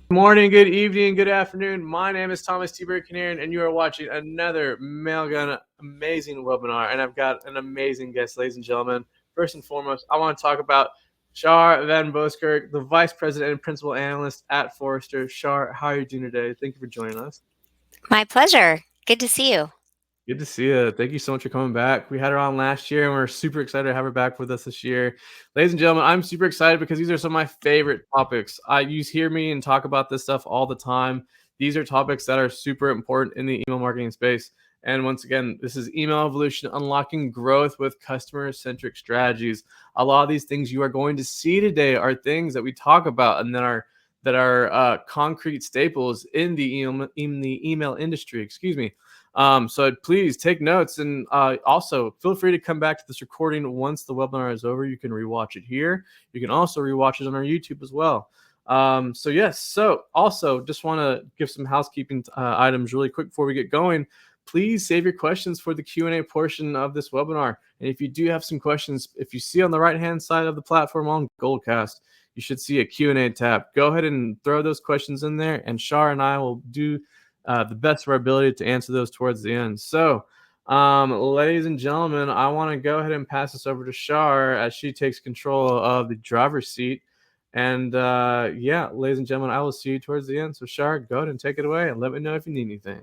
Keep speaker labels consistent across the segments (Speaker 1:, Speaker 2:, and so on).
Speaker 1: Good morning, good evening, good afternoon. My name is Thomas T. Burkinian, and you are watching another Mailgun amazing webinar. And I've got an amazing guest, ladies and gentlemen. First and foremost, I want to talk about Shar Van Boskirk, the Vice President and Principal Analyst at Forrester. Shar, how are you doing today? Thank you for joining us.
Speaker 2: My pleasure. Good to see you.
Speaker 1: Good to see you. Thank you so much for coming back. We had her on last year, and we're super excited to have her back with us this year. Ladies and gentlemen, I'm super excited because these are some of my favorite topics. You hear me and talk about this stuff all the time. These are topics that are super important in the email marketing space. And once again, this is Email Evolution, unlocking growth with customer-centric strategies. A lot of these things you are going to see today are things that we talk about and that are concrete staples in the email industry. Excuse me. So please take notes, and also feel free to come back to this recording once the webinar is over. You can rewatch it here. You can also rewatch it on our YouTube as well. So yes, so also just want to give some housekeeping items really quick before we get going. Please save your questions for the Q&A portion of this webinar. And if you do have some questions, if you see on the right-hand side of the platform on Goldcast, you should see a Q&A tab. Go ahead and throw those questions in there, and Shar and I will do the best of our ability to answer those towards the end. So, ladies and gentlemen, I want to go ahead and pass this over to Shar as she takes control of the driver's seat. And yeah, ladies and gentlemen, I will see you towards the end. So, Shar, go ahead and take it away and let me know if you need anything.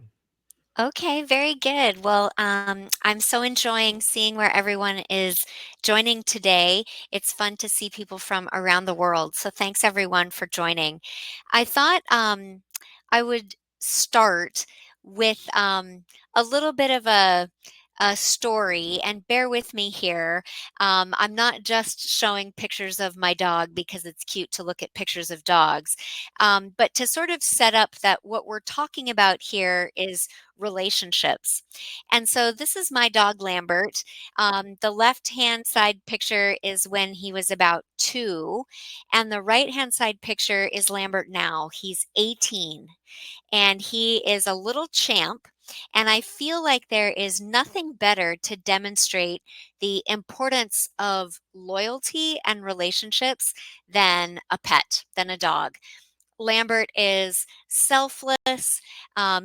Speaker 2: Okay, very good. Well, I'm so enjoying seeing where everyone is joining today. It's fun to see people from around the world. So thanks everyone for joining. I thought I would start with a little bit of a story, and bear with me here. I'm not just showing pictures of my dog because it's cute to look at pictures of dogs, but to sort of set up that what we're talking about here is relationships. And so this is my dog Lambert. The left hand side picture is when he was about 2, and the right hand side picture is Lambert now. He's 18, and he is a little champ. And I feel like there is nothing better to demonstrate the importance of loyalty and relationships than a pet, than a dog. Lambert is selfless,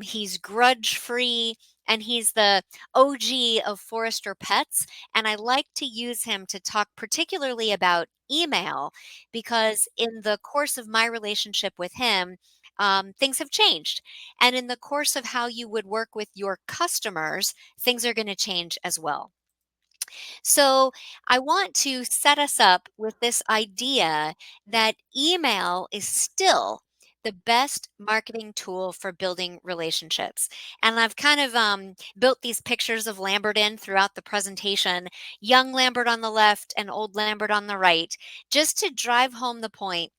Speaker 2: he's grudge free, and he's the OG of Forester pets. And I like to use him to talk particularly about email because, in the course of my relationship with him, things have changed. And in the course of how you would work with your customers, things are going to change as well. So I want to set us up with this idea that email is still the best marketing tool for building relationships. And I've kind of built these pictures of Lambert in throughout the presentation, young Lambert on the left and old Lambert on the right, just to drive home the point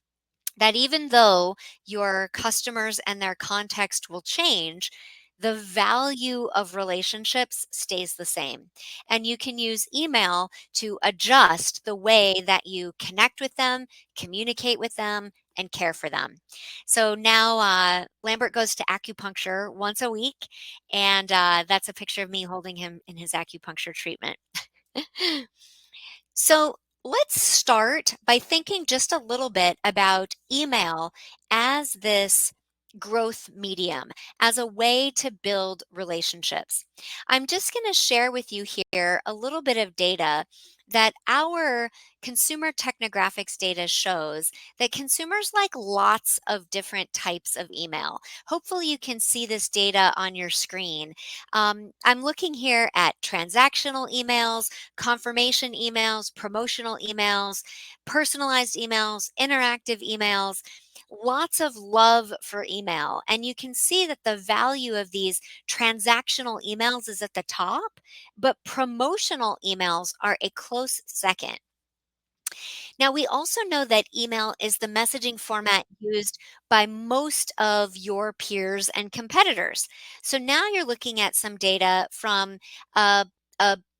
Speaker 2: that even though your customers and their context will change, the value of relationships stays the same. And you can use email to adjust the way that you connect with them, communicate with them, and care for them. So now Lambert goes to acupuncture once a week, and that's a picture of me holding him in his acupuncture treatment. So let's start by thinking just a little bit about email as this growth medium, as a way to build relationships. I'm just going to share with you here a little bit of data that our consumer technographics data shows that consumers like lots of different types of email. Hopefully you can see this data on your screen. I'm looking here at transactional emails, confirmation emails, promotional emails, personalized emails, interactive emails, lots of love for email. And you can see that the value of these transactional emails is at the top, but promotional emails are a close second. Now, we also know that email is the messaging format used by most of your peers and competitors. So now you're looking at some data from a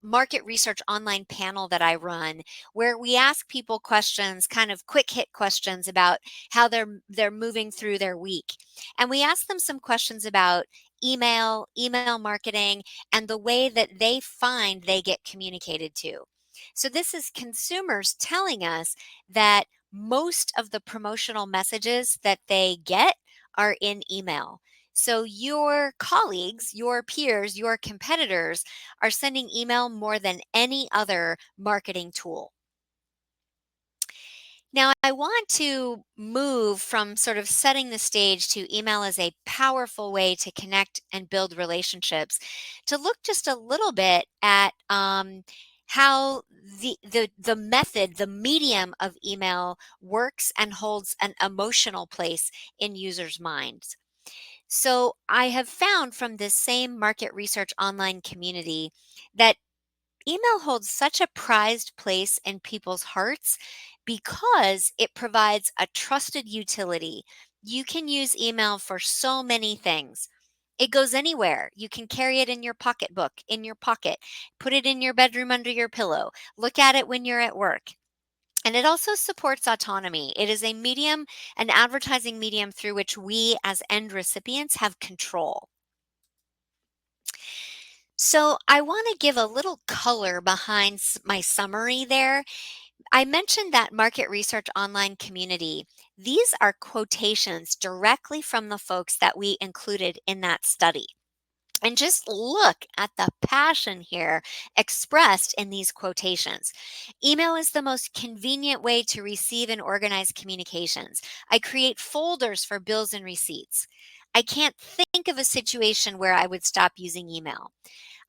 Speaker 2: market research online panel that I run, where we ask people questions, kind of quick hit questions about how they're moving through their week. And we ask them some questions about email marketing, and the way that they find they get communicated to. So this is consumers telling us that most of the promotional messages that they get are in email. So your colleagues, your peers, your competitors are sending email more than any other marketing tool. Now, I want to move from sort of setting the stage to email as a powerful way to connect and build relationships to look just a little bit at how the method, the medium of email works and holds an emotional place in users' minds. So, I have found from this same market research online community that email holds such a prized place in people's hearts because it provides a trusted utility. You can use email for so many things. It goes anywhere. You can carry it in your pocketbook, in your pocket, put it in your bedroom under your pillow, look at it when you're at work. And it also supports autonomy. It is a medium, an advertising medium through which we as end recipients have control. So, I want to give a little color behind my summary there. I mentioned that market research online community. These are quotations directly from the folks that we included in that study. And just look at the passion here expressed in these quotations. Email is the most convenient way to receive and organize communications. I create folders for bills and receipts. I can't think of a situation where I would stop using email.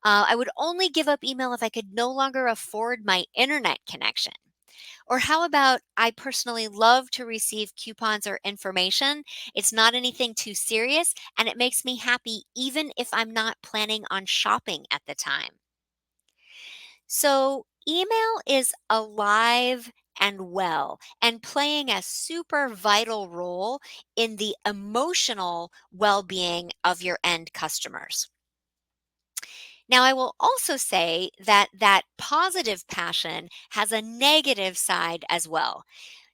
Speaker 2: I would only give up email if I could no longer afford my internet connection. Or how about I personally love to receive coupons or information? It's not anything too serious and it makes me happy even if I'm not planning on shopping at the time. So, email is alive and well and playing a super vital role in the emotional well being of your end customers. Now, I will also say that that positive passion has a negative side as well.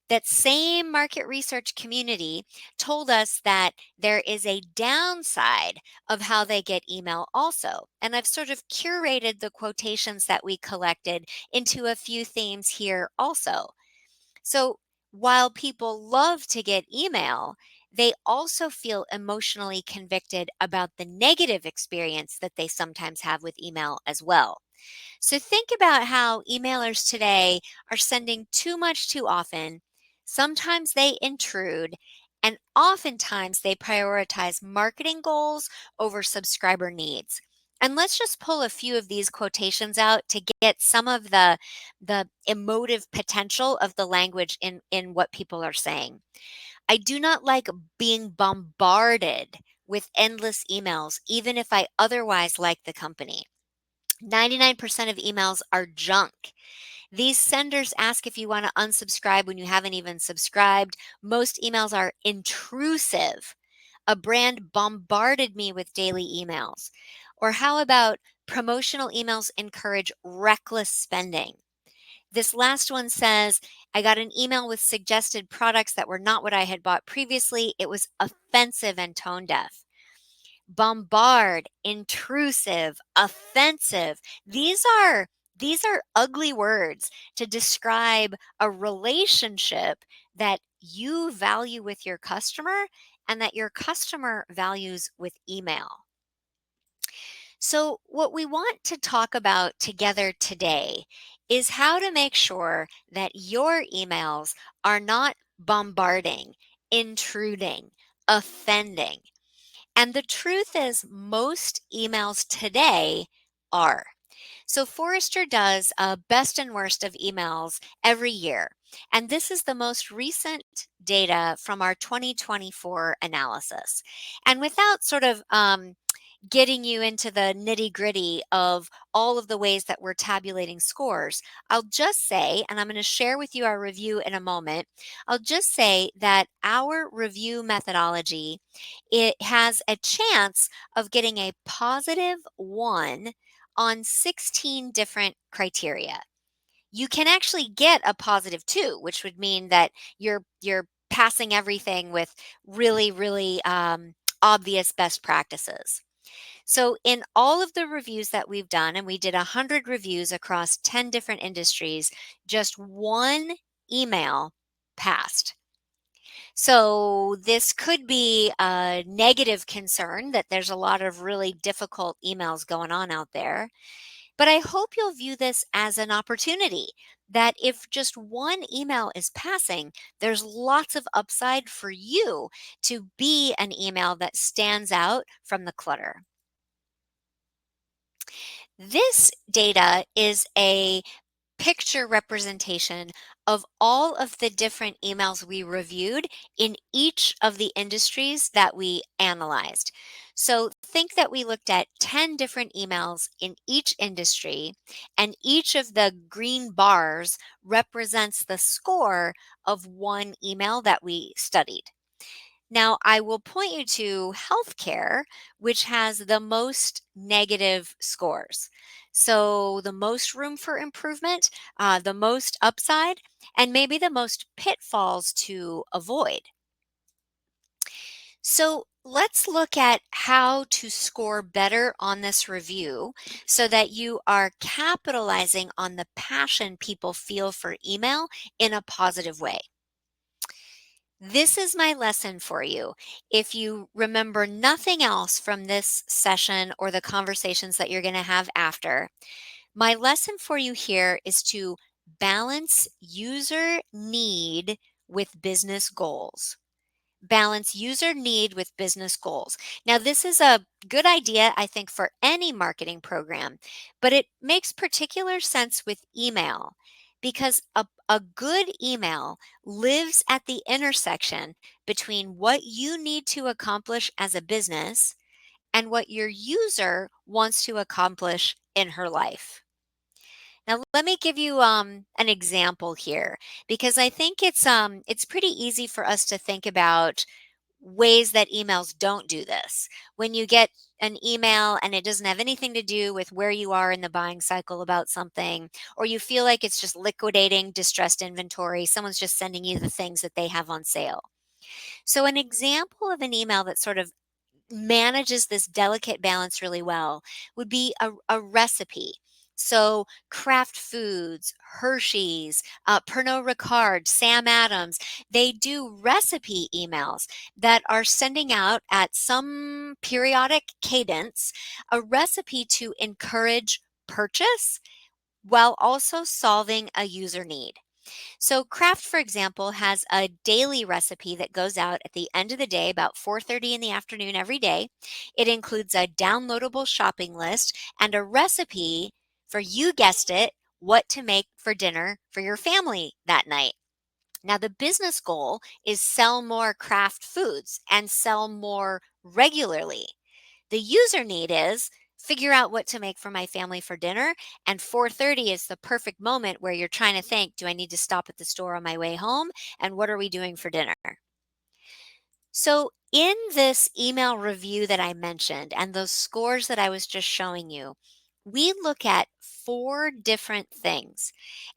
Speaker 2: That same market research community told us that there is a downside of how they get email also. And I've sort of curated the quotations that we collected into a few themes here also. So while people love to get email, they also feel emotionally convicted about the negative experience that they sometimes have with email as well. So think about how emailers today are sending too much too often. Sometimes they intrude, and oftentimes they prioritize marketing goals over subscriber needs. And let's just pull a few of these quotations out to get some of the emotive potential of the language in what people are saying. I do not like being bombarded with endless emails, even if I otherwise like the company. 99% of emails are junk. These senders ask if you want to unsubscribe when you haven't even subscribed. Most emails are intrusive. A brand bombarded me with daily emails. Or how about promotional emails encourage reckless spending? This last one says, I got an email with suggested products that were not what I had bought previously. It was offensive and tone deaf. Bombard, intrusive, offensive. These are ugly words to describe a relationship that you value with your customer and that your customer values with email. So, what we want to talk about together today is how to make sure that your emails are not bombarding, intruding, offending. And the truth is, most emails today are. So, Forrester does a best and worst of emails every year. And this is the most recent data from our 2024 analysis. And without sort of getting you into the nitty gritty of all of the ways that we're tabulating scores, I'll just say, and I'm going to share with you our review in a moment. I'll just say that our review methodology, it has a chance of getting a positive 1 on 16 different criteria. You can actually get a positive 2, which would mean that you're passing everything with really, really obvious best practices. So, in all of the reviews that we've done, and we did 100 reviews across 10 different industries, just one email passed. So this could be a negative concern that there's a lot of really difficult emails going on out there. But I hope you'll view this as an opportunity that if just one email is passing, there's lots of upside for you to be an email that stands out from the clutter. This data is a picture representation of all of the different emails we reviewed in each of the industries that we analyzed. So think that we looked at 10 different emails in each industry, and each of the green bars represents the score of one email that we studied. Now, I will point you to healthcare, which has the most negative scores. So, the most room for improvement, the most upside, and maybe the most pitfalls to avoid. So, let's look at how to score better on this review so that you are capitalizing on the passion people feel for email in a positive way. This is my lesson for you. If you remember nothing else from this session or the conversations that you're going to have after, my lesson for you here is to balance user need with business goals. Balance user need with business goals. Now, this is a good idea, I think, for any marketing program, but it makes particular sense with email because a good email lives at the intersection between what you need to accomplish as a business and what your user wants to accomplish in her life. Now, let me give you an example here because I think it's pretty easy for us to think about ways that emails don't do this. When you get an email and it doesn't have anything to do with where you are in the buying cycle about something, or you feel like it's just liquidating distressed inventory, someone's just sending you the things that they have on sale. So, an example of an email that sort of manages this delicate balance really well would be a recipe. So, Kraft Foods, Hershey's, Pernod Ricard, Sam Adams, they do recipe emails that are sending out at some periodic cadence a recipe to encourage purchase while also solving a user need. So Kraft, for example, has a daily recipe that goes out at the end of the day, about 4:30 in the afternoon every day. It includes a downloadable shopping list and a recipe for, you guessed it, what to make for dinner for your family that night. Now, the business goal is sell more Kraft foods and sell more regularly. The user need is figure out what to make for my family for dinner, and 4:30 is the perfect moment where you're trying to think, do I need to stop at the store on my way home, and what are we doing for dinner? So, in this email review that I mentioned and those scores that I was just showing you, we look at four different things.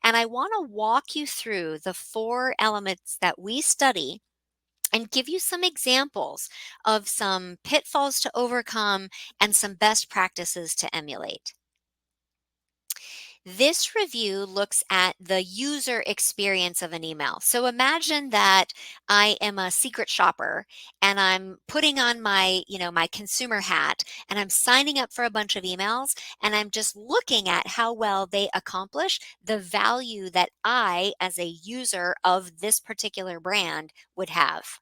Speaker 2: And I want to walk you through the four elements that we study and give you some examples of some pitfalls to overcome and some best practices to emulate. This review looks at the user experience of an email. So imagine that I am a secret shopper and I'm putting on my consumer hat and I'm signing up for a bunch of emails and I'm just looking at how well they accomplish the value that I as a user of this particular brand would have.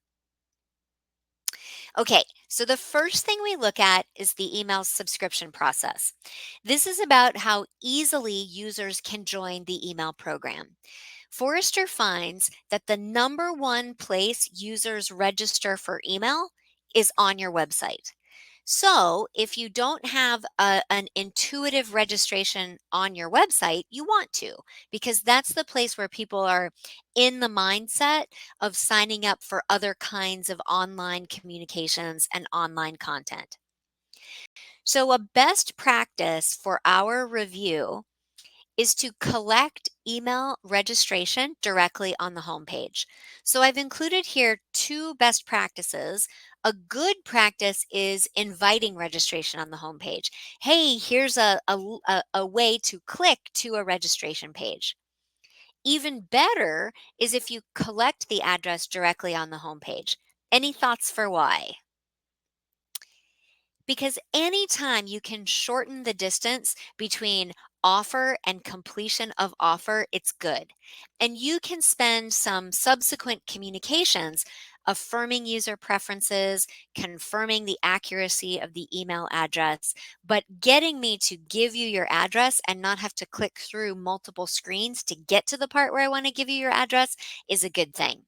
Speaker 2: Okay, so the first thing we look at is the email subscription process. This is about how easily users can join the email program. Forrester finds that the number one place users register for email is on your website. So, if you don't have an intuitive registration on your website, you want to, because that's the place where people are in the mindset of signing up for other kinds of online communications and online content. So, a best practice for our review is to collect email registration directly on the homepage. So I've included here two best practices. A good practice is inviting registration on the homepage. Hey, here's a way to click to a registration page. Even better is if you collect the address directly on the homepage. Any thoughts for why? Because anytime you can shorten the distance between offer and completion of offer, it's good. And you can spend some subsequent communications affirming user preferences, confirming the accuracy of the email address, but getting me to give you your address and not have to click through multiple screens to get to the part where I want to give you your address is a good thing.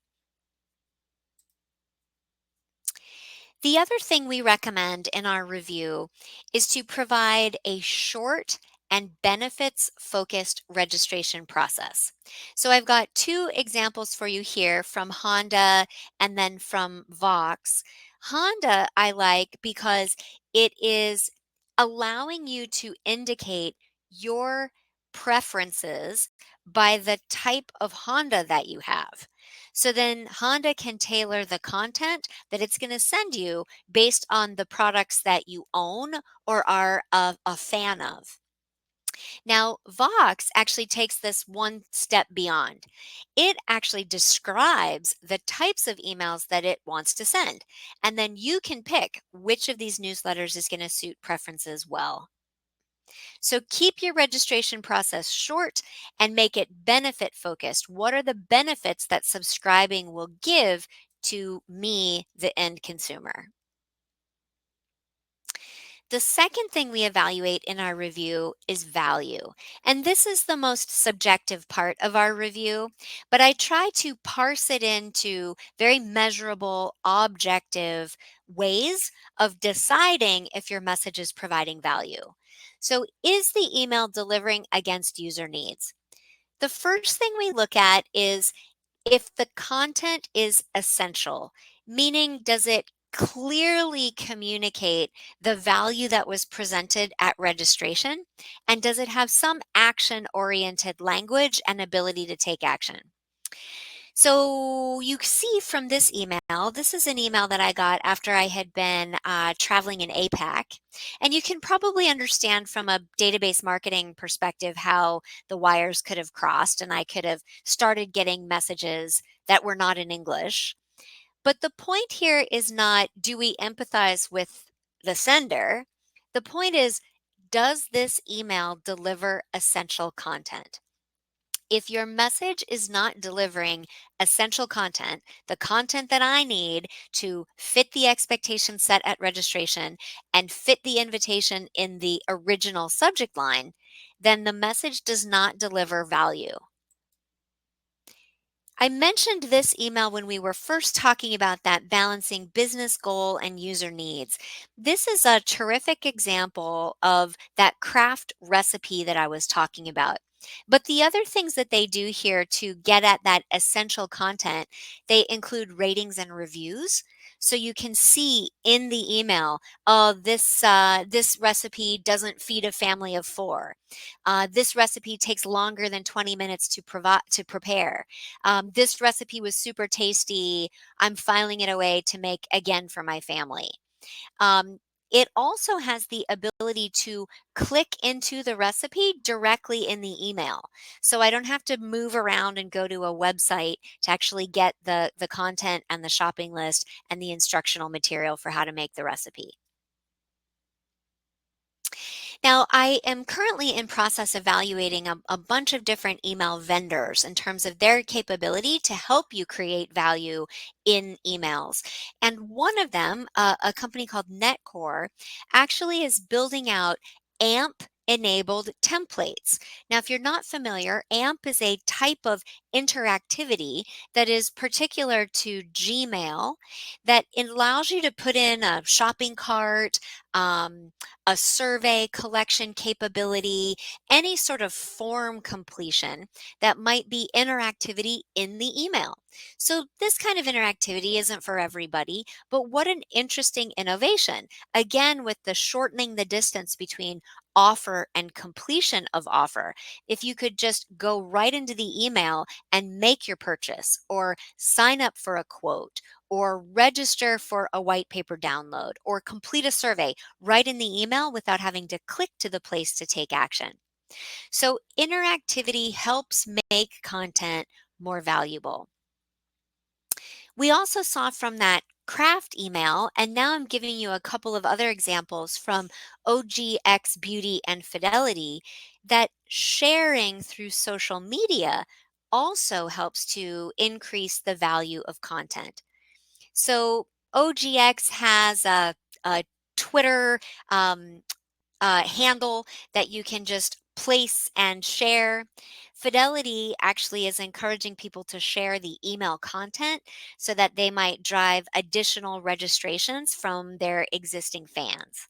Speaker 2: The other thing we recommend in our review is to provide a short and benefits focused registration process. So I've got two examples for you here from Honda and then from Vox. Honda I like because it is allowing you to indicate your preferences by the type of Honda that you have. So then Honda can tailor the content that it's going to send you based on the products that you own or are a fan of. Now, Vox actually takes this one step beyond. It actually describes the types of emails that it wants to send. And then you can pick which of these newsletters is going to suit preferences well. So keep your registration process short and make it benefit focused. What are the benefits that subscribing will give to me, the end consumer? The second thing we evaluate in our review is value. And this is the most subjective part of our review, but I try to parse it into very measurable, objective ways of deciding if your message is providing value. So, is the email delivering against user needs? The first thing we look at is if the content is essential, meaning does it clearly communicate the value that was presented at registration? And does it have some action oriented language and ability to take action? So you see from this email, this is an email that I got after I had been traveling in APAC. And you can probably understand from a database marketing perspective how the wires could have crossed and I could have started getting messages that were not in English. But the point here is not do we empathize with the sender? The point is, does this email deliver essential content? If your message is not delivering essential content, the content that I need to fit the expectation set at registration and fit the invitation in the original subject line, then the message does not deliver value. I mentioned this email when we were first talking about that balancing business goal and user needs. This is a terrific example of that craft recipe that I was talking about. But the other things that they do here to get at that essential content, they include ratings and reviews. So you can see in the email, this recipe doesn't feed a family of four. This recipe takes longer than 20 minutes to prepare. This recipe was super tasty. I'm filing it away to make again for my family. Um, it also has the ability to click into the recipe directly in the email. So I don't have to move around and go to a website to actually get the content and the shopping list and the instructional material for how to make the recipe. Now, I am currently in process evaluating a bunch of different email vendors in terms of their capability to help you create value in emails. And one of them, a company called Netcore, actually is building out AMP enabled templates. Now, if you're not familiar, AMP is a type of interactivity that is particular to Gmail that allows you to put in a shopping cart, a survey collection capability, any sort of form completion that might be interactivity in the email. So, this kind of interactivity isn't for everybody, but what an interesting innovation. Again, with the shortening the distance between offer and completion of offer. If you could just go right into the email and make your purchase or sign up for a quote or register for a white paper download or complete a survey right in the email without having to click to the place to take action. So interactivity helps make content more valuable. We also saw from that craft email, and now I'm giving you a couple of other examples from OGX Beauty and Fidelity, that sharing through social media also helps to increase the value of content. So OGX has a Twitter um, handle that you can just place and share. Fidelity actually is encouraging people to share the email content so that they might drive additional registrations from their existing fans.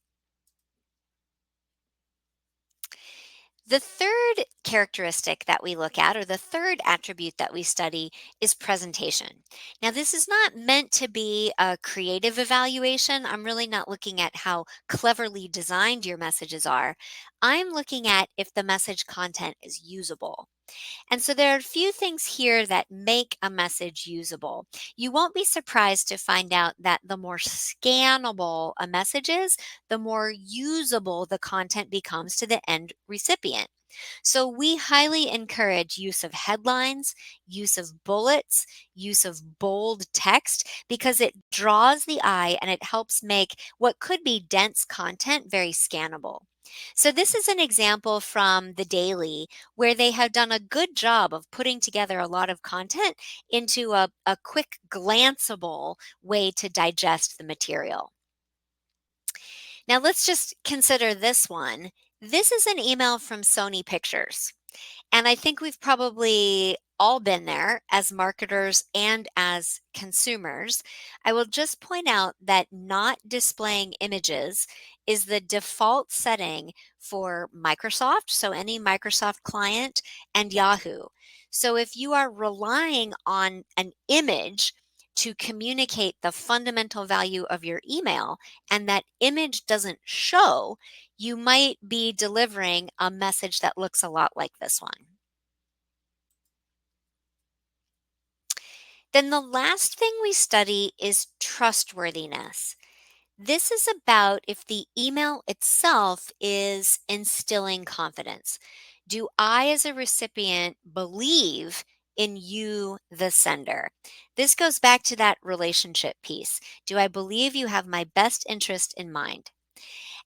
Speaker 2: The third characteristic that we look at, or the third attribute that we study, is presentation. Now, this is not meant to be a creative evaluation. I'm really not looking at how cleverly designed your messages are. I'm looking at if the message content is usable. And so there are a few things here that make a message usable. You won't be surprised to find out that the more scannable a message is, the more usable the content becomes to the end recipient. So we highly encourage use of headlines, use of bullets, use of bold text, because it draws the eye and it helps make what could be dense content very scannable. So this is an example from the Daily, where they have done a good job of putting together a lot of content into a quick glanceable way to digest the material. Now let's just consider this one. This is an email from Sony Pictures. And I think we've probably all been there as marketers and as consumers. I will just point out that not displaying images is the default setting for Microsoft, so any Microsoft client, and Yahoo. So if you are relying on an image to communicate the fundamental value of your email, and that image doesn't show, you might be delivering a message that looks a lot like this one. Then the last thing we study is trustworthiness. This is about if the email itself is instilling confidence. Do I, as a recipient, believe in you, the sender? This goes back to that relationship piece. Do I believe you have my best interest in mind?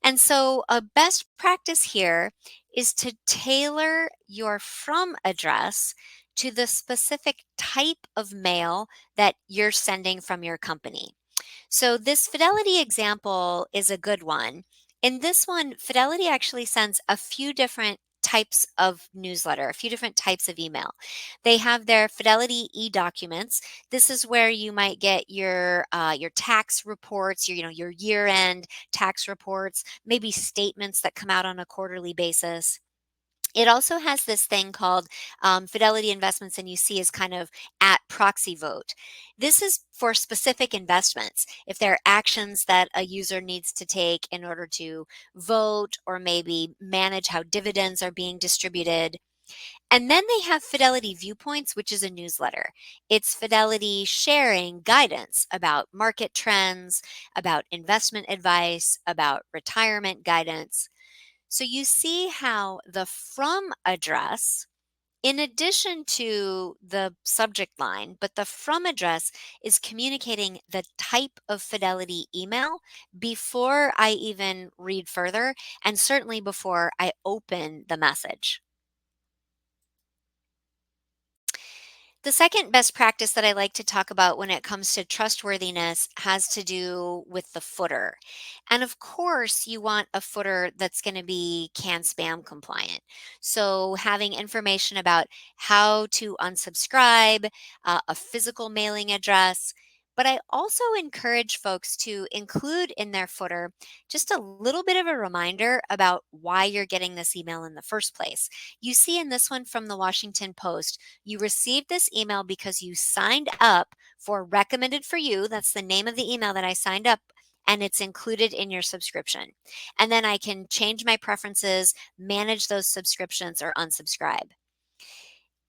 Speaker 2: And so, a best practice here is to tailor your from address to the specific type of mail that you're sending from your company. So, this Fidelity example is a good one. In this one, Fidelity actually sends a few different types of newsletter, a few different types of email. They have their Fidelity e-documents. This is where you might get your tax reports, your year-end tax reports, maybe statements that come out on a quarterly basis. It also has this thing called Fidelity Investments, and you see is kind of at proxy vote. This is for specific investments. If there are actions that a user needs to take in order to vote or maybe manage how dividends are being distributed. And then they have Fidelity Viewpoints, which is a newsletter. It's Fidelity sharing guidance about market trends, about investment advice, about retirement guidance. So you see how the from address, in addition to the subject line, but the from address is communicating the type of Fidelity email before I even read further, and certainly before I open the message. The second best practice that I like to talk about when it comes to trustworthiness has to do with the footer. And of course, you want a footer that's going to be CAN spam compliant. So, having information about how to unsubscribe, a physical mailing address. But I also encourage folks to include in their footer just a little bit of a reminder about why you're getting this email in the first place. You see in this one from the Washington Post, you received this email because you signed up for Recommended for You. That's the name of the email that I signed up, and it's included in your subscription. And then I can change my preferences, manage those subscriptions, or unsubscribe.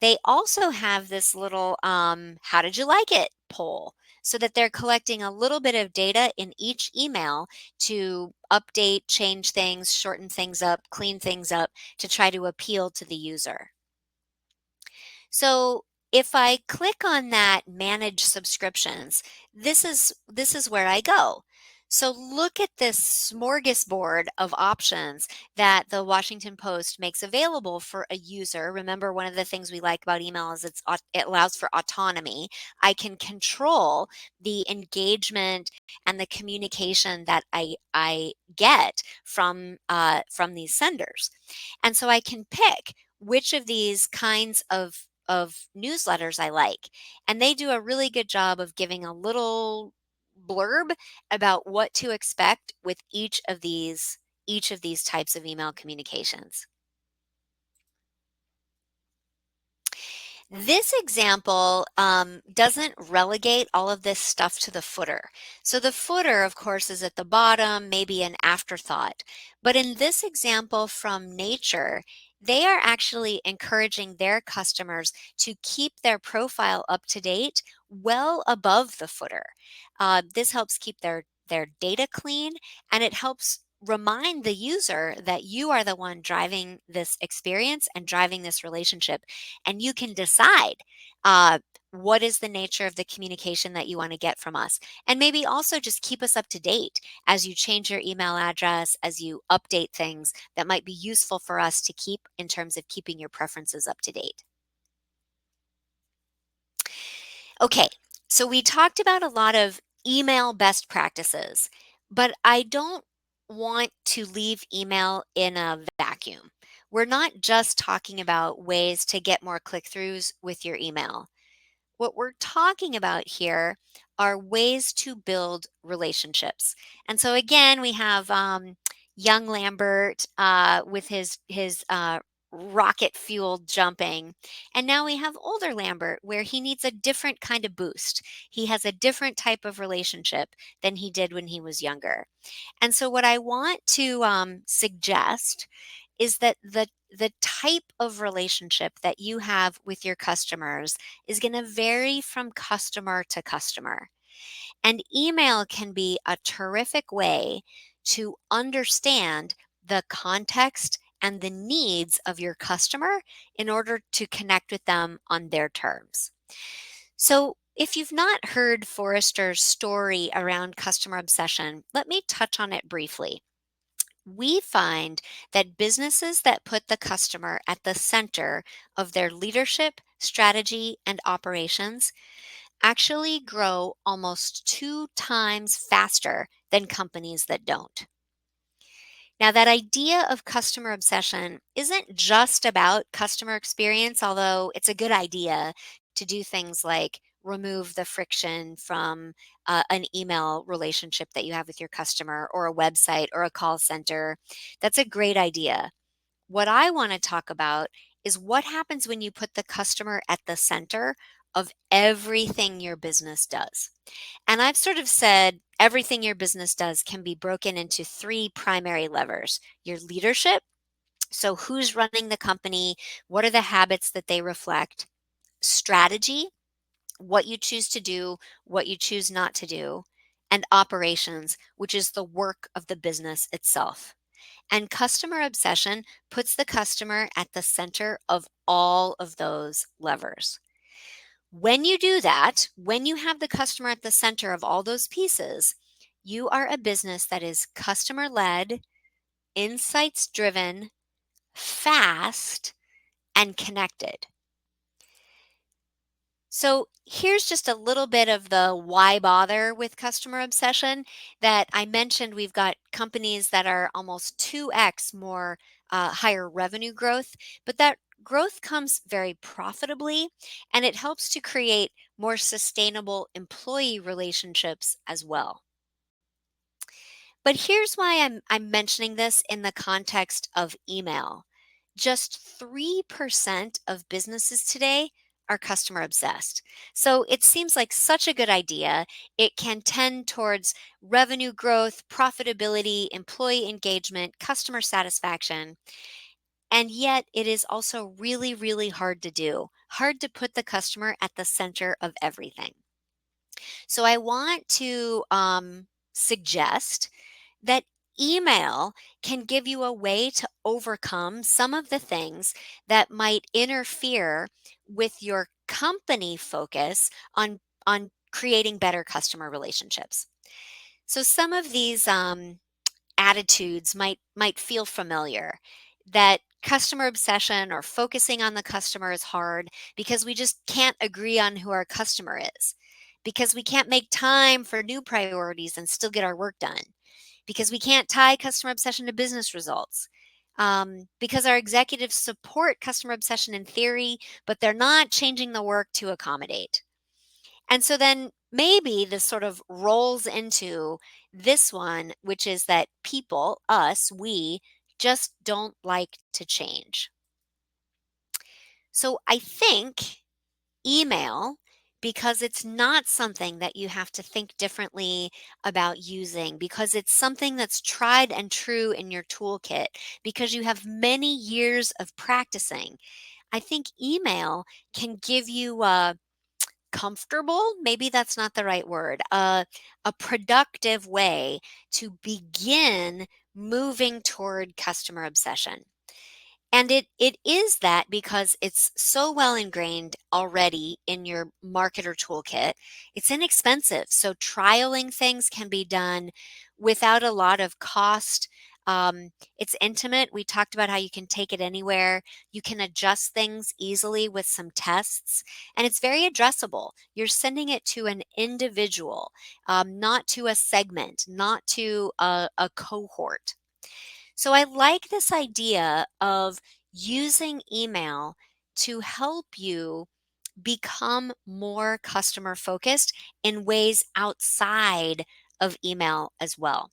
Speaker 2: They also have this little how did you like it poll so that they're collecting a little bit of data in each email to update, change things, shorten things up, clean things up to try to appeal to the user. So if I click on that manage subscriptions, this is where I go. So look at this smorgasbord of options that the Washington Post makes available for a user. Remember, one of the things we like about email is it allows for autonomy. I can control the engagement and the communication that I get from these senders, and so I can pick which of these kinds of newsletters I like. And they do a really good job of giving a little blurb about what to expect with each of these types of email communications. This example doesn't relegate all of this stuff to the footer. So the footer, of course, is at the bottom, maybe an afterthought. But in this example from Nature, they are actually encouraging their customers to keep their profile up to date well above the footer. This helps keep their data clean, and it helps remind the user that you are the one driving this experience and driving this relationship, and you can decide uh, what is the nature of the communication that you want to get from us. And maybe also just keep us up to date as you change your email address, as you update things that might be useful for us to keep in terms of keeping your preferences up to date. Okay, so we talked about a lot of email best practices, but I don't want to leave email in a vacuum. We're not just talking about ways to get more click throughs with your email. What we're talking about here are ways to build relationships. And so again, we have young Lambert with his rocket fueled jumping, and now we have older Lambert where he needs a different kind of boost. He has a different type of relationship than he did when he was younger. And so, what I want to suggest is that the type of relationship that you have with your customers is going to vary from customer to customer. And email can be a terrific way to understand the context and the needs of your customer in order to connect with them on their terms. So, if you've not heard Forrester's story around customer obsession, let me touch on it briefly. We find that businesses that put the customer at the center of their leadership, strategy, and operations actually grow almost 2 times faster than companies that don't. Now, that idea of customer obsession isn't just about customer experience, although it's a good idea to do things like remove the friction from an email relationship that you have with your customer, or a website, or a call center. That's a great idea. What I want to talk about is what happens when you put the customer at the center of everything your business does. And I've sort of said everything your business does can be broken into 3 primary levers: your leadership, so who's running the company, what are the habits that they reflect; strategy, what you choose to do, what you choose not to do; and operations, which is the work of the business itself. And customer obsession puts the customer at the center of all of those levers. When you do that, when you have the customer at the center of all those pieces, you are a business that is customer led, insights driven, fast, and connected. So here's just a little bit of the why bother with customer obsession that I mentioned. We've got companies that are almost 2x more higher revenue growth, but that growth comes very profitably, and it helps to create more sustainable employee relationships as well. But here's why I'm mentioning this in the context of email. Just 3% of businesses today are customer obsessed. So it seems like such a good idea. It can tend towards revenue growth, profitability, employee engagement, customer satisfaction. And yet it is also really, really hard to do. Hard to put the customer at the center of everything. So I want to suggest that email can give you a way to overcome some of the things that might interfere with your company focus on creating better customer relationships. So some of these attitudes might feel familiar. That customer obsession or focusing on the customer is hard because we just can't agree on who our customer is. Because we can't make time for new priorities and still get our work done. Because we can't tie customer obsession to business results. Because our executives support customer obsession in theory, but they're not changing the work to accommodate. And so then maybe this sort of rolls into this one, which is that people, us, we just don't like to change. So I think email, because it's not something that you have to think differently about using, because it's something that's tried and true in your toolkit, because you have many years of practicing, I think email can give you a comfortable, maybe that's not the right word, a productive way to begin moving toward customer obsession. And it is that because it's so well ingrained already in your marketer toolkit. It's inexpensive. So trialing things can be done without a lot of cost. It's intimate. We talked about how you can take it anywhere. You can adjust things easily with some tests, and it's very addressable. You're sending it to an individual, not to a segment, not to a cohort. So I like this idea of using email to help you become more customer focused in ways outside of email as well.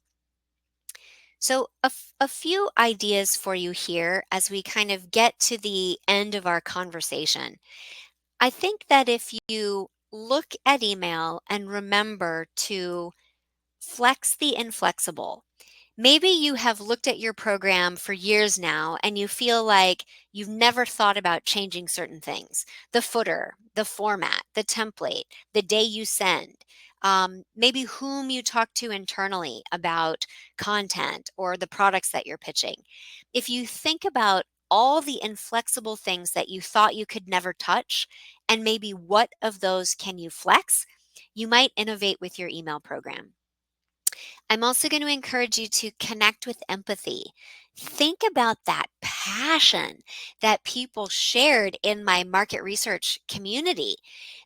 Speaker 2: So, a few ideas for you here as we kind of get to the end of our conversation. I think that if you look at email and remember to flex the inflexible. Maybe you have looked at your program for years now and you feel like you've never thought about changing certain things: the footer, the format, the template, the day you send, maybe whom you talk to internally about content or the products that you're pitching. If you think about all the inflexible things that you thought you could never touch, and maybe what of those can you flex, you might innovate with your email program. I'm also going to encourage you to connect with empathy. Think about that passion that people shared in my market research community,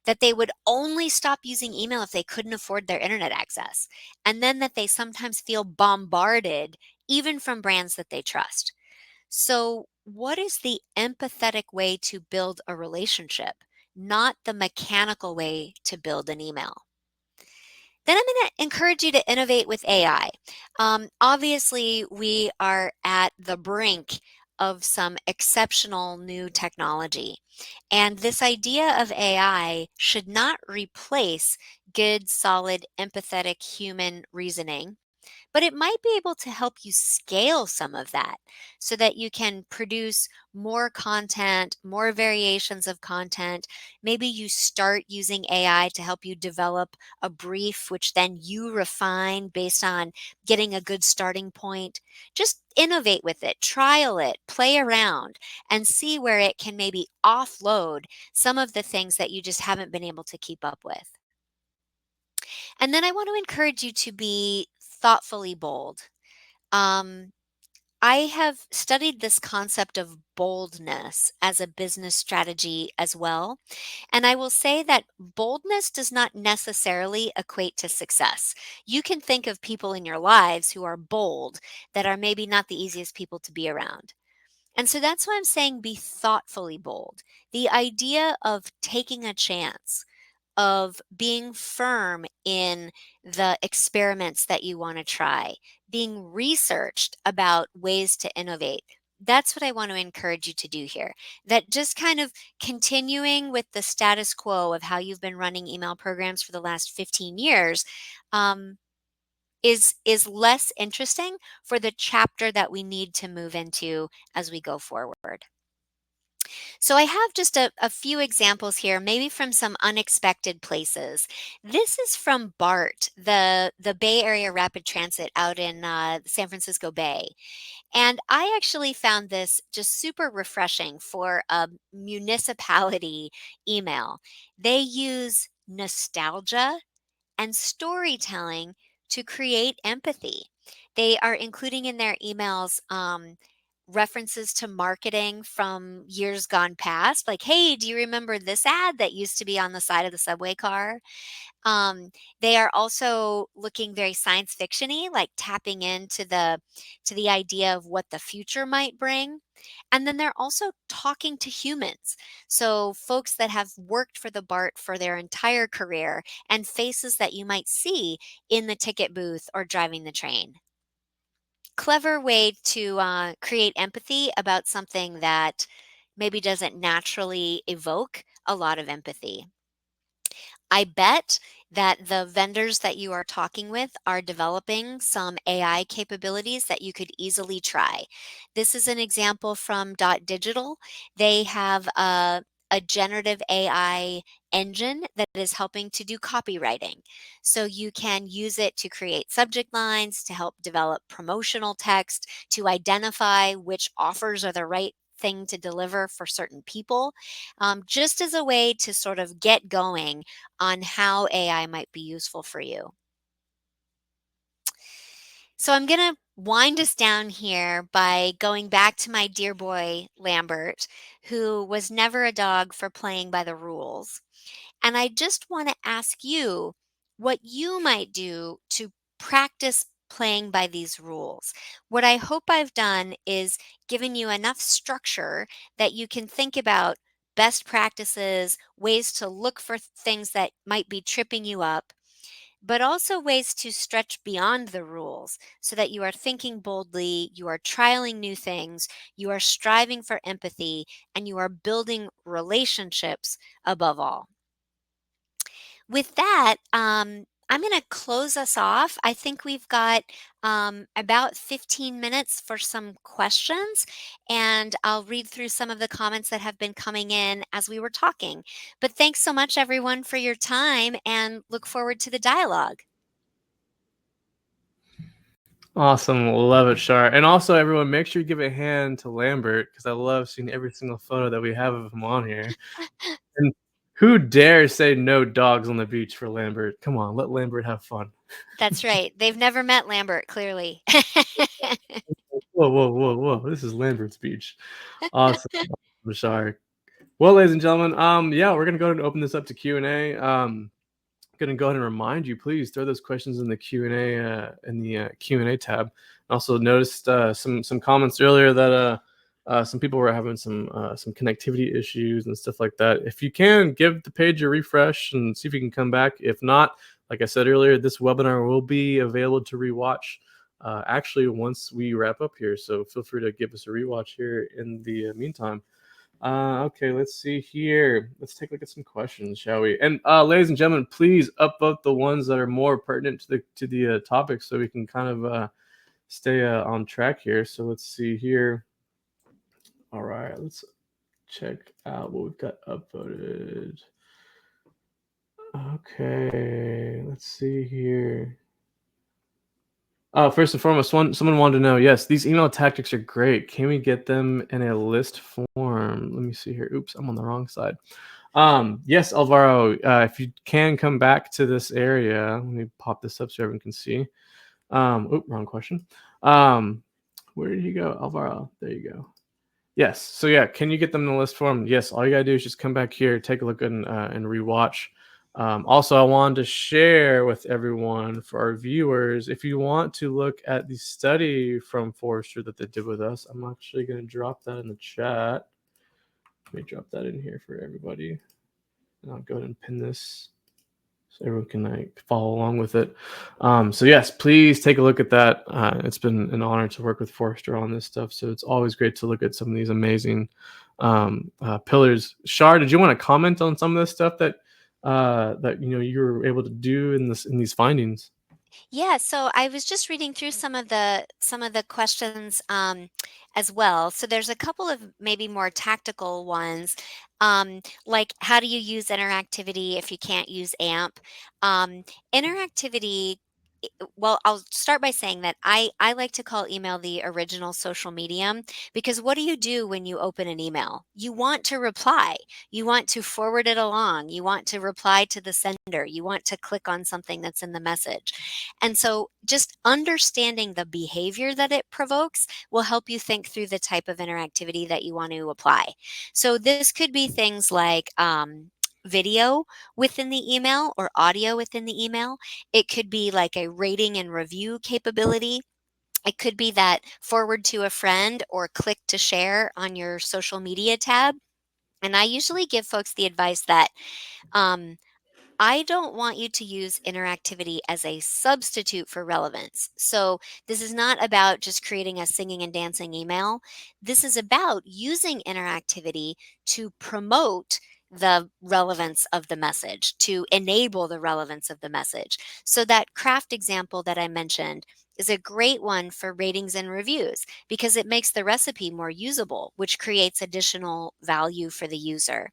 Speaker 2: that they would only stop using email if they couldn't afford their internet access, and then that they sometimes feel bombarded even from brands that they trust. So, what is the empathetic way to build a relationship, not the mechanical way to build an email? Then I'm going to encourage you to innovate with AI. Obviously, we are at the brink of some exceptional new technology. And this idea of AI should not replace good, solid, empathetic human reasoning, but it might be able to help you scale some of that so that you can produce more content, more variations of content. Maybe you start using AI to help you develop a brief, which then you refine based on getting a good starting point. Just innovate with it, trial it, play around, and see where it can maybe offload some of the things that you just haven't been able to keep up with. And then I want to encourage you to be thoughtfully bold. Um, I have studied this concept of boldness as a business strategy as well. And I will say that boldness does not necessarily equate to success. You can think of people in your lives who are bold that are maybe not the easiest people to be around. And so that's why I'm saying be thoughtfully bold. The idea of taking a chance, of being firm in the experiments that you want to try, being researched about ways to innovate. That's what I want to encourage you to do here. That just kind of continuing with the status quo of how you've been running email programs for the last 15 years um, is less interesting for the chapter that we need to move into as we go forward. So I have just a few examples here, maybe from some unexpected places. This is from BART, the Bay Area Rapid Transit out in San Francisco Bay. And I actually found this just super refreshing for a municipality email. They use nostalgia and storytelling to create empathy. They are including in their emails references to marketing from years gone past. Like, hey, do you remember this ad that used to be on the side of the subway car? Um, they are also looking very science fictiony, like tapping into the idea of what the future might bring. And then they're also talking to humans. So folks that have worked for the BART for their entire career and faces that you might see in the ticket booth or driving the train. Clever way to create empathy about something that maybe doesn't naturally evoke a lot of empathy. I bet that the vendors that you are talking with are developing some AI capabilities that you could easily try. This is an example from Dot Digital. They have a generative AI engine that is helping to do copywriting. So you can use it to create subject lines, to help develop promotional text, to identify which offers are the right thing to deliver for certain people, just as a way to sort of get going on how AI might be useful for you. So I'm going to wind us down here by going back to my dear boy, Lambert, who was never a dog for playing by the rules. And I just want to ask you what you might do to practice playing by these rules. What I hope I've done is given you enough structure that you can think about best practices, ways to look for things that might be tripping you up, but also ways to stretch beyond the rules so that you are thinking boldly, you are trialing new things, you are striving for empathy, and you are building relationships above all. With that, I'm going to close us off. I think we've got about 15 minutes for some questions, and I'll read through some of the comments that have been coming in as we were talking. But thanks so much, everyone, for your time, and look forward to the dialogue.
Speaker 1: Awesome. Love it, Shar. And also, everyone, make sure you give a hand to Lambert because I love seeing every single photo that we have of him on here. And who dares say no dogs on the beach for Lambert? Come on, let Lambert have fun.
Speaker 2: That's right. They've never met Lambert, clearly.
Speaker 1: Whoa, whoa, whoa, whoa. This is Lambert's beach. Awesome. I'm sorry. Well, ladies and gentlemen, yeah, we're gonna go ahead and open this up to Q&A. Gonna go ahead and remind you, please throw those questions in the Q&A in the Q&A tab. Also noticed some comments earlier that some people were having some connectivity issues and stuff like that. If you can, give the page a refresh and see if you can come back. If not, like I said earlier, this webinar will be available to rewatch actually once we wrap up here. So feel free to give us a rewatch here in the meantime. Okay, let's see here. Let's take a look at some questions, shall we? And ladies and gentlemen, please upvote the ones that are more pertinent to the topic, so we can kind of stay on track here. So let's see here. All right, let's check out what we've got upvoted. Okay, let's see here. First and foremost, someone wanted to know, yes, these email tactics are great. Can we get them in a list form? Let me see here. Oops, I'm on the wrong side. Yes, Alvaro, if you can come back to this area, let me pop this up so everyone can see. Wrong question. Where did he go? Alvaro, there you go. Yes. So yeah, can you get them in the list form? Yes. All you gotta do is just come back here, take a look and rewatch. Also, I wanted to share with everyone for our viewers, if you want to look at the study from Forrester that they did with us, I'm actually going to drop that in the chat. Let me drop that in here for everybody. And I'll go ahead and pin this so everyone can like follow along with it. So yes, please take a look at that. It's been an honor to work with Forrester on this stuff. So it's always great to look at some of these amazing pillars. Shar, did you want to comment on some of this stuff that you were able to do in these findings?
Speaker 2: Yeah, so I was just reading through some of the questions as well. So there's a couple of maybe more tactical ones, like how do you use interactivity if you can't use AMP? Interactivity. Well, I'll start by saying that I like to call email the original social medium because what do you do when you open an email? You want to reply. You want to forward it along. You want to reply to the sender. You want to click on something that's in the message. And so just understanding the behavior that it provokes will help you think through the type of interactivity that you want to apply. So this could be things like video within the email or audio within the email. It could be like a rating and review capability. It could be that forward to a friend or click to share on your social media tab. And I usually give folks the advice that um, I don't want you to use interactivity as a substitute for relevance. So, this is not about just creating a singing and dancing email. This is about using interactivity to promote the relevance of the message, to enable the relevance of the message. So, that craft example that I mentioned is a great one for ratings and reviews because it makes the recipe more usable, which creates additional value for the user.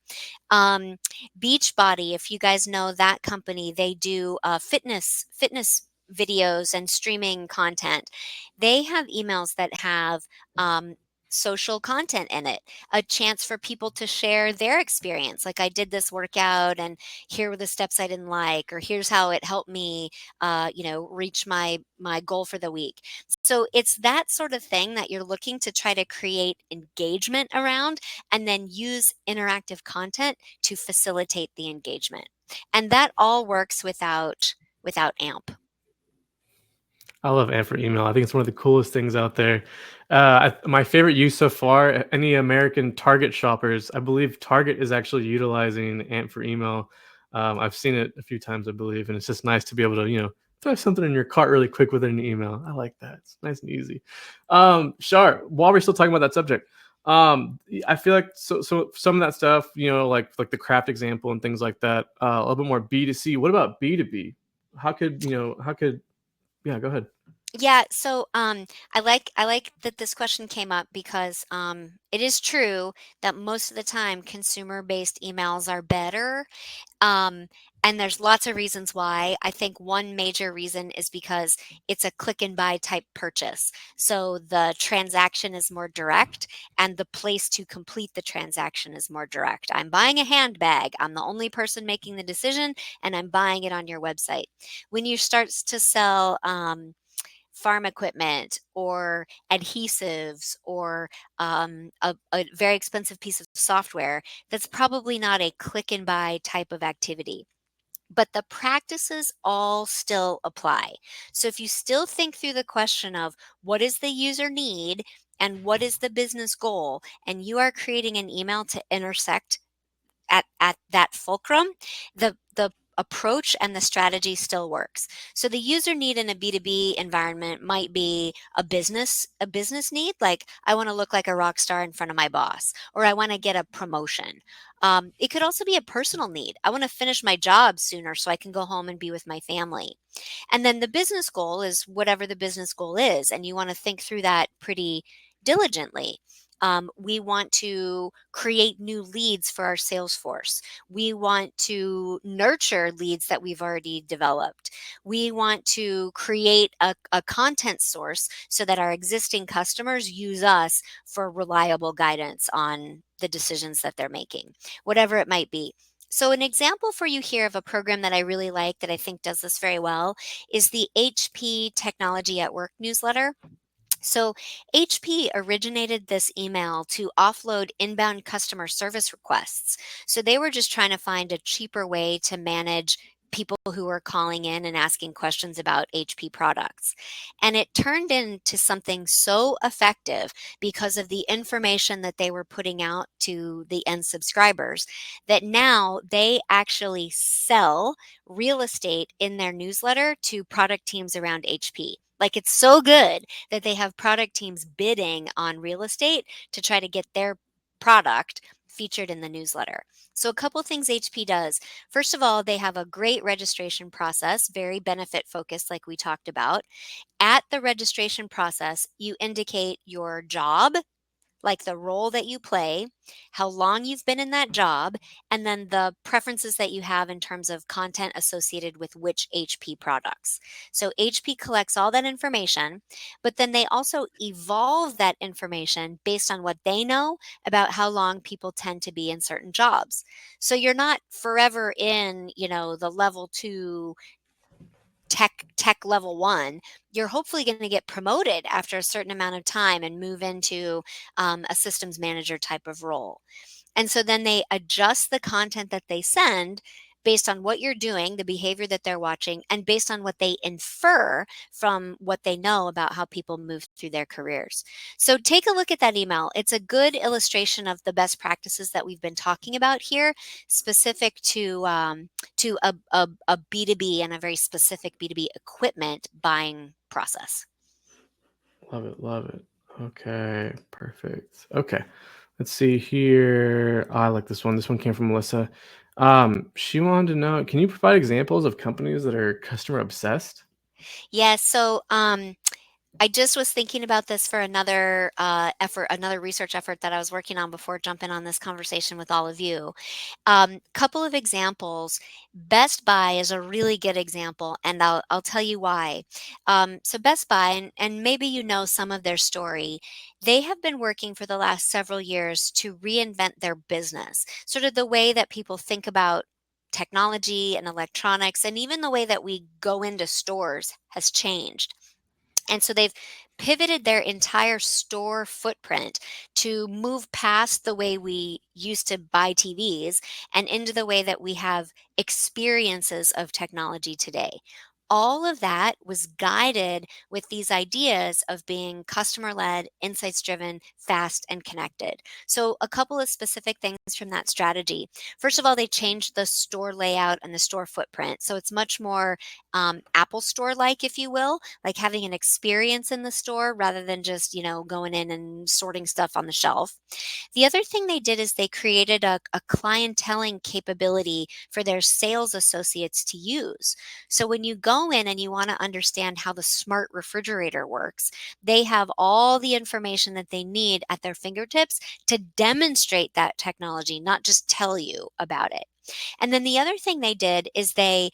Speaker 2: Um, Beachbody, if you guys know that company, they do fitness videos and streaming content. They have emails that have social content in it, a chance for people to share their experience. Like I did this workout, and here were the steps I didn't like, or here's how it helped me, reach my goal for the week. So it's that sort of thing that you're looking to try to create engagement around, and then use interactive content to facilitate the engagement. And that all works without AMP.
Speaker 1: I love Ant for email. I think it's one of the coolest things out there. My favorite use so far, any American Target shoppers, I believe Target is actually utilizing Ant for email. I've seen it a few times, I believe, and it's just nice to be able to, throw something in your cart really quick with an email. I like that. It's nice and easy. Shar, while we're still talking about that subject, I feel like so some of that stuff, like the craft example and things like that, a little bit more B2C. What about B2B? How could yeah, go ahead.
Speaker 2: Yeah, so I like that this question came up because it is true that most of the time consumer-based emails are better. Um, and there's lots of reasons why. I think one major reason is because it's a click and buy type purchase. So the transaction is more direct and the place to complete the transaction is more direct. I'm buying a handbag. I'm the only person making the decision and I'm buying it on your website. When you start to sell farm equipment or adhesives or a very expensive piece of software, that's probably not a click and buy type of activity. But the practices all still apply. So if you still think through the question of what is the user need and what is the business goal, and you are creating an email to intersect at that fulcrum, the approach and the strategy still works. So the user need in a B2B environment might be a business need, like I want to look like a rock star in front of my boss, or I want to get a promotion. It could also be a personal need. I want to finish my job sooner so I can go home and be with my family. And then the business goal is whatever the business goal is, and you want to think through that pretty diligently. We want to create new leads for our sales force. We want to nurture leads that we've already developed. We want to create a content source so that our existing customers use us for reliable guidance on the decisions that they're making, whatever it might be. So, an example for you here of a program that I really like that I think does this very well is the HP Technology at Work newsletter. So, HP originated this email to offload inbound customer service requests. So, they were just trying to find a cheaper way to manage people who were calling in and asking questions about HP products. And it turned into something so effective because of the information that they were putting out to the end subscribers that now they actually sell real estate in their newsletter to product teams around HP. Like it's so good that they have product teams bidding on real estate to try to get their product featured in the newsletter. So, a couple things HP does. First of all, they have a great registration process, very benefit focused, like we talked about. At the registration process, you indicate your job, like the role that you play, how long you've been in that job, and then the preferences that you have in terms of content associated with which HP products. So HP collects all that information, but then they also evolve that information based on what they know about how long people tend to be in certain jobs. So you're not forever in, the level 2 tech level 1. You're hopefully going to get promoted after a certain amount of time and move into a systems manager type of role. And so then they adjust the content that they send based on what you're doing, the behavior that they're watching, and based on what they infer from what they know about how people move through their careers. So take a look at that email. It's a good illustration of the best practices that we've been talking about here, specific to a B2B and a very specific B2B equipment buying process.
Speaker 1: Love it. Love it. Okay. Perfect. Okay. Let's see here. I like this one. This one came from Melissa. She wanted to know, can you provide examples of companies that are customer obsessed?
Speaker 2: Yes. So I just was thinking about this for another another research effort that I was working on before jumping on this conversation with all of you. Couple of examples. Best Buy is a really good example, and I'll tell you why. So Best Buy, and maybe you know some of their story. They have been working for the last several years to reinvent their business, sort of the way that people think about technology and electronics, and even the way that we go into stores has changed. And so they've pivoted their entire store footprint to move past the way we used to buy TVs and into the way that we have experiences of technology today. All of that was guided with these ideas of being customer led, insights driven, fast, and connected. So, a couple of specific things from that strategy. First of all, they changed the store layout and the store footprint. So, it's much more Apple Store like, if you will, like having an experience in the store rather than just, going in and sorting stuff on the shelf. The other thing they did is they created a clienteling capability for their sales associates to use. So when you go in and you want to understand how the smart refrigerator works, they have all the information that they need at their fingertips to demonstrate that technology, not just tell you about it. And then the other thing they did is they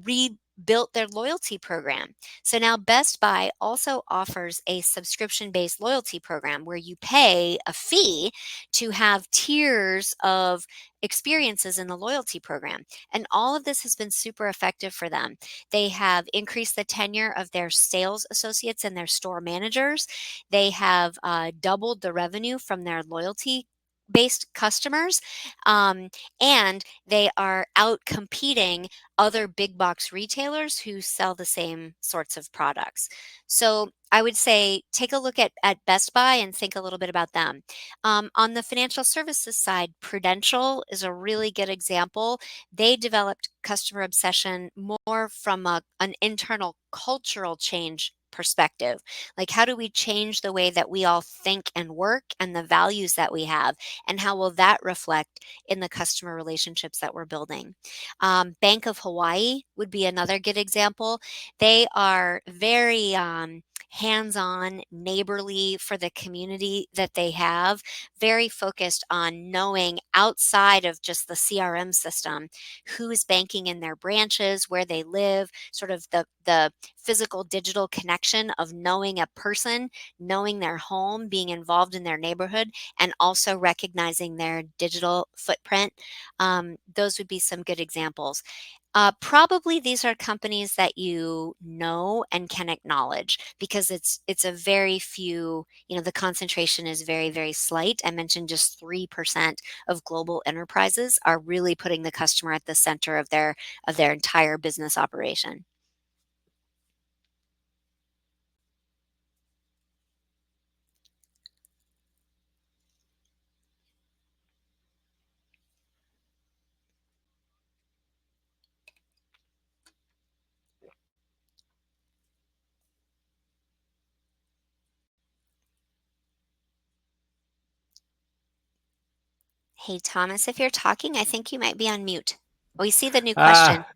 Speaker 2: rebuilt their loyalty program. So now Best Buy also offers a subscription based loyalty program where you pay a fee to have tiers of experiences in the loyalty program. And all of this has been super effective for them. They have increased the tenure of their sales associates and their store managers. They have doubled the revenue from their loyalty based customers, and they are out competing other big box retailers who sell the same sorts of products. So I would say take a look at Best Buy and think a little bit about them. On the financial services side, Prudential is a really good example. They developed customer obsession more from an internal cultural change perspective. Like, how do we change the way that we all think and work and the values that we have? And how will that reflect in the customer relationships that we're building? Bank of Hawaii would be another good example. They are very hands on, neighborly for the community that they have, very focused on knowing outside of just the CRM system who is banking in their branches, where they live, sort of the physical digital connection of knowing a person, knowing their home, being involved in their neighborhood, and also recognizing their digital footprint. Those would be some good examples. Probably these are companies that you know and can acknowledge because it's a very few, the concentration is very, very slight. I mentioned just 3% of global enterprises are really putting the customer at the center of their entire business operation. Hey, Thomas, if you're talking, I think you might be on mute. We see the new question.
Speaker 1: Ah,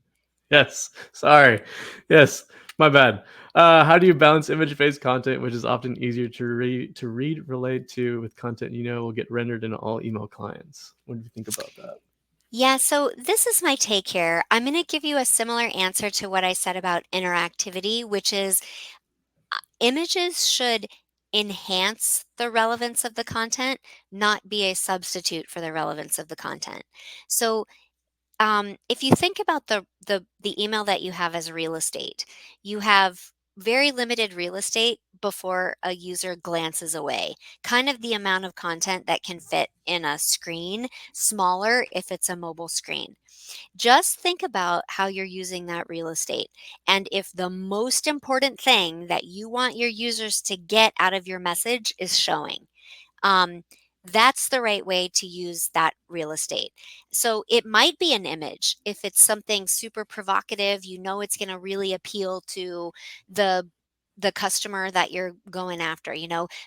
Speaker 1: yes. Sorry. Yes, my bad. How do you balance image-based content, which is often easier to read, relate to, with content will get rendered in all email clients? What do you think about that?
Speaker 2: Yeah, so this is my take here. I'm going to give you a similar answer to what I said about interactivity, which is images should enhance the relevance of the content, not be a substitute for the relevance of the content. So if you think about the email that you have as real estate, you have very limited real estate before a user glances away. Kind of the amount of content that can fit in a screen, smaller if it's a mobile screen. Just think about how you're using that real estate. And if the most important thing that you want your users to get out of your message is showing, um, that's the right way to use that real estate. So it might be an image. If it's something super provocative, it's going to really appeal to the the customer that you're going after,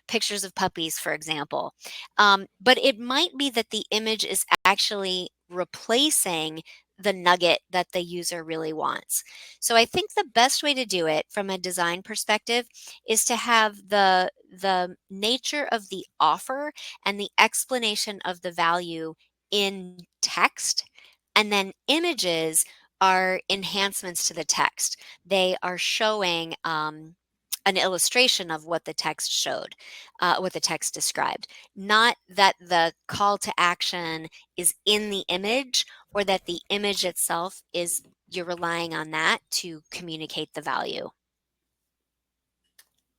Speaker 2: pictures of puppies, for example. But it might be that the image is actually replacing the nugget that the user really wants. So I think the best way to do it from a design perspective is to have the nature of the offer and the explanation of the value in text, and then images are enhancements to the text. They are showing an illustration of what the text showed, what the text described. Not that the call to action is in the image, or that the image itself is, you're relying on that to communicate the value.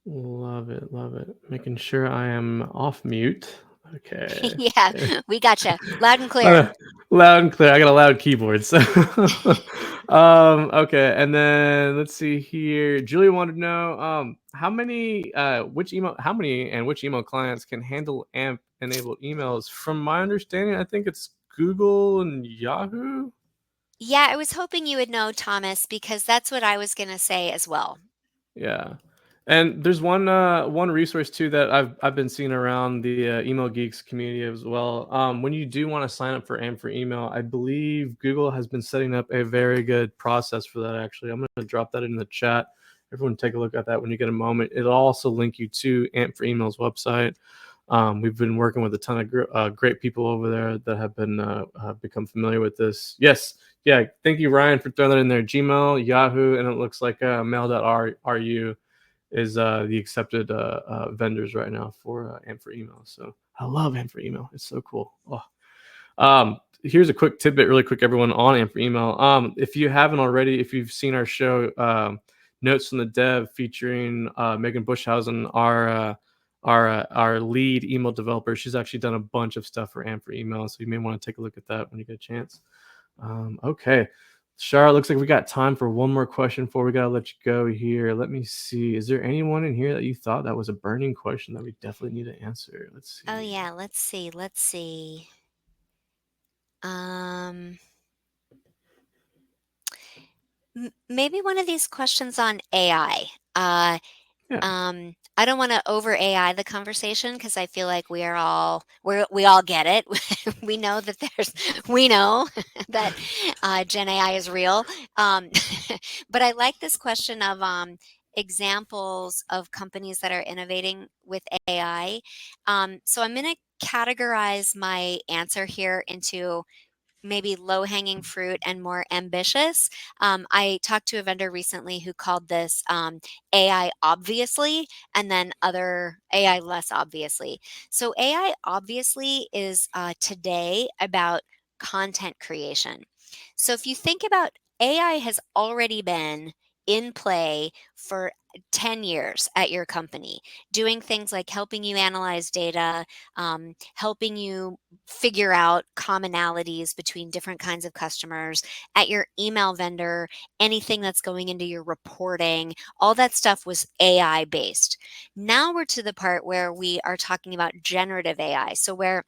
Speaker 1: Love it, love it. Making sure I am off mute. Okay.
Speaker 2: Yeah,
Speaker 1: Okay.
Speaker 2: we gotcha. Loud and clear.
Speaker 1: Uh, Loud and clear. I got a loud keyboard. So, okay. And then let's see here. Julia wanted to know, how many and which email clients can handle AMP enabled emails? From my understanding, I think it's Google and Yahoo.
Speaker 2: Yeah, I was hoping you would know, Thomas, because that's what I was going to say as well.
Speaker 1: Yeah. And there's one resource too that I've been seeing around the email geeks community as well. When you do want to sign up for AMP for email, I believe Google has been setting up a very good process for that. Actually, I'm going to drop that in the chat. Everyone, take a look at that when you get a moment. It'll also link you to AMP for Email's website. We've been working with a ton of great people over there that have been become familiar with this. Yes, yeah. Thank you, Ryan, for throwing that in there. Gmail, Yahoo, and it looks like mail.ru is the accepted vendors right now for AMP for Email. So I love AMP for Email. It's so cool. Oh. Here's a quick tidbit, really quick, everyone, on AMP for Email. If you haven't already, if you've seen our show, Notes from the Dev, featuring Megan Bushhausen, our lead email developer. She's actually done a bunch of stuff for AMP for Email, so you may want to take a look at that when you get a chance. Okay. Shara, looks like we got time for one more question before we got to let you go here. Let me see. Is there anyone in here that you thought that was a burning question that we definitely need to answer? Let's
Speaker 2: Oh,
Speaker 1: see.
Speaker 2: yeah, let's see. Let's see. Um, Maybe one of these questions on AI.
Speaker 1: Yeah.
Speaker 2: I don't want to over AI the conversation, because I feel like we all get it. We know that we know that Gen AI is real. Um, but I like this question of examples of companies that are innovating with AI. So I'm going to categorize my answer here into maybe low hanging fruit and more ambitious. I talked to a vendor recently who called this AI obviously, and then other AI less obviously. So, AI obviously is today about content creation. So, if you think about, AI has already been in play for 10 years at your company, doing things like helping you analyze data, helping you figure out commonalities between different kinds of customers at your email vendor, anything that's going into your reporting, all that stuff was AI based. Now we're to the part where we are talking about generative AI. So, where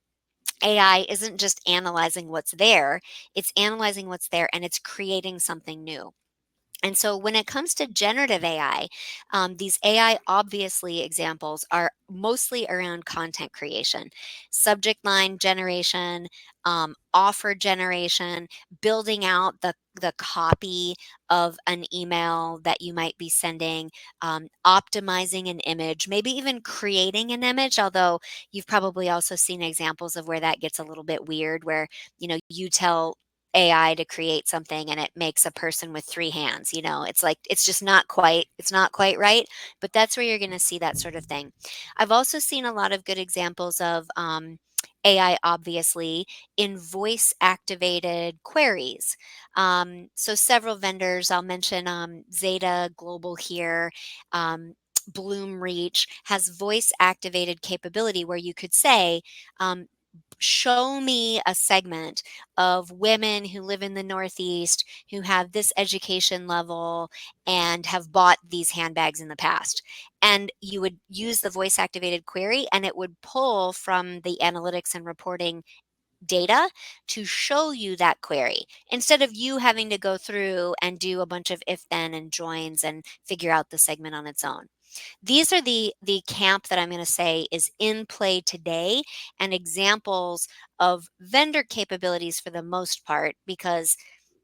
Speaker 2: AI isn't just analyzing what's there, it's analyzing what's there and it's creating something new. And so when it comes to generative AI, these AI obviously examples are mostly around content creation, subject line generation, offer generation, building out the copy of an email that you might be sending, optimizing an image, maybe even creating an image, although you've probably also seen examples of where that gets a little bit weird, where, you tell AI to create something and it makes a person with 3 hands, it's like it's just not quite right, but that's where you're gonna see that sort of thing. I've also seen a lot of good examples of, AI obviously in voice activated queries. So several vendors, I'll mention, Zeta Global here, Bloomreach has voice activated capability where you could say, um, show me a segment of women who live in the Northeast who have this education level and have bought these handbags in the past. And you would use the voice activated query and it would pull from the analytics and reporting data to show you that query instead of you having to go through and do a bunch of if then and joins and figure out the segment on its own. These are the camp that I'm going to say is in play today and examples of vendor capabilities for the most part, because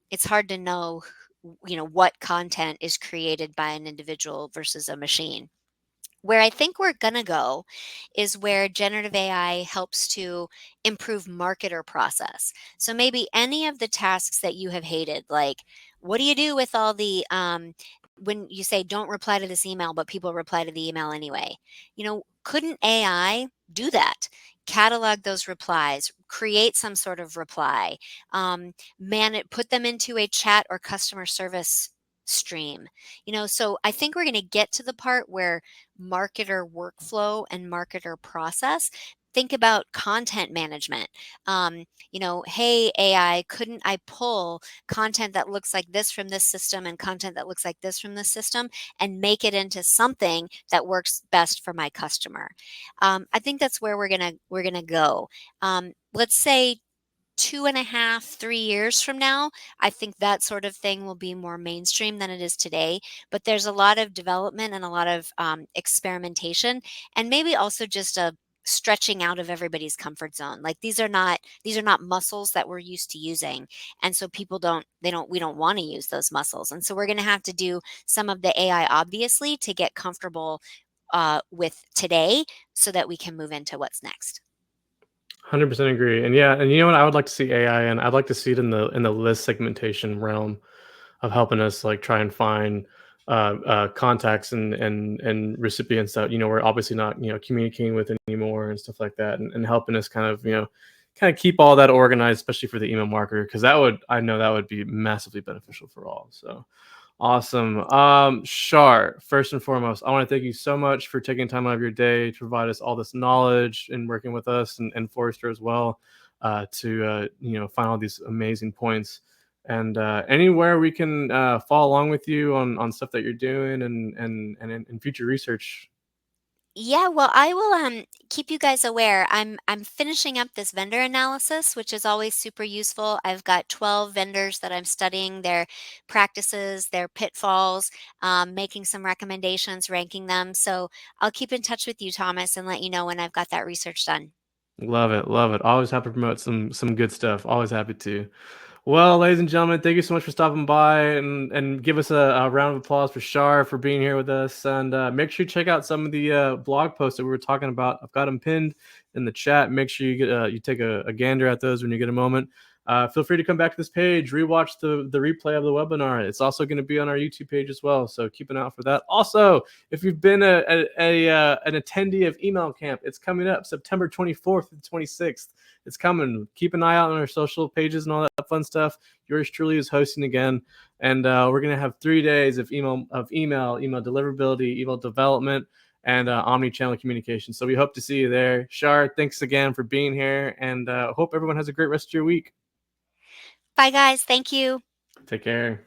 Speaker 2: it's hard to know what content is created by an individual versus a machine. Where I think we're going to go is where generative AI helps to improve marketer process. So maybe any of the tasks that you have hated, like what do you do with all the, when you say don't reply to this email, but people reply to the email anyway? Couldn't AI do that? Catalog those replies, create some sort of reply, put them into a chat or customer service stream. So I think we're going to get to the part where marketer workflow and marketer process think about content management. Hey AI, couldn't I pull content that looks like this from this system and content that looks like this from this system and make it into something that works best for my customer? I think that's where we're gonna go. Let's say 2.5, 3 years from now, I think that sort of thing will be more mainstream than it is today. But there's a lot of development and a lot of experimentation, and maybe also just a stretching out of everybody's comfort zone. Like these are not muscles that we're used to using, and so people don't they don't we don't want to use those muscles, and so we're going to have to do some of the AI obviously to get comfortable with today, so that we can move into what's next.
Speaker 1: 100% agree. And yeah, and you know what I would like to see AI and I'd like to see it in the list segmentation realm of helping us like try and find contacts and recipients that we're obviously not communicating with anymore and stuff like that, and helping us kind of keep all that organized, especially for the email marketer, because I know that would be massively beneficial for all. So awesome. Shar, first and foremost, I want to thank you so much for taking time out of your day to provide us all this knowledge and working with us and Forrester as well, to find all these amazing points. And anywhere we can follow along with you on stuff that you're doing and in future research.
Speaker 2: Yeah, well, I will keep you guys aware. I'm finishing up this vendor analysis, which is always super useful. I've got 12 vendors that I'm studying their practices, their pitfalls, making some recommendations, ranking them. So I'll keep in touch with you, Thomas, and let you know when I've got that research done.
Speaker 1: Love it, love it. Always happy to promote some good stuff. Always happy to. Well, ladies and gentlemen, thank you so much for stopping by and give us a round of applause for Shar for being here with us. And make sure you check out some of the blog posts that we were talking about. I've got them pinned in the chat. Make sure you take a gander at those when you get a moment. Feel free to come back to this page, rewatch the replay of the webinar. It's also going to be on our YouTube page as well, so keep an eye out for that. Also, if you've been an attendee of Email Camp, it's coming up September 24th and 26th. It's coming. Keep an eye out on our social pages and all that fun stuff. Yours truly is hosting again, and we're gonna have 3 days of email deliverability, email development, and omni-channel communication. So we hope to see you there. Shar, thanks again for being here, and hope everyone has a great rest of your week.
Speaker 2: Bye, guys. Thank you.
Speaker 1: Take care.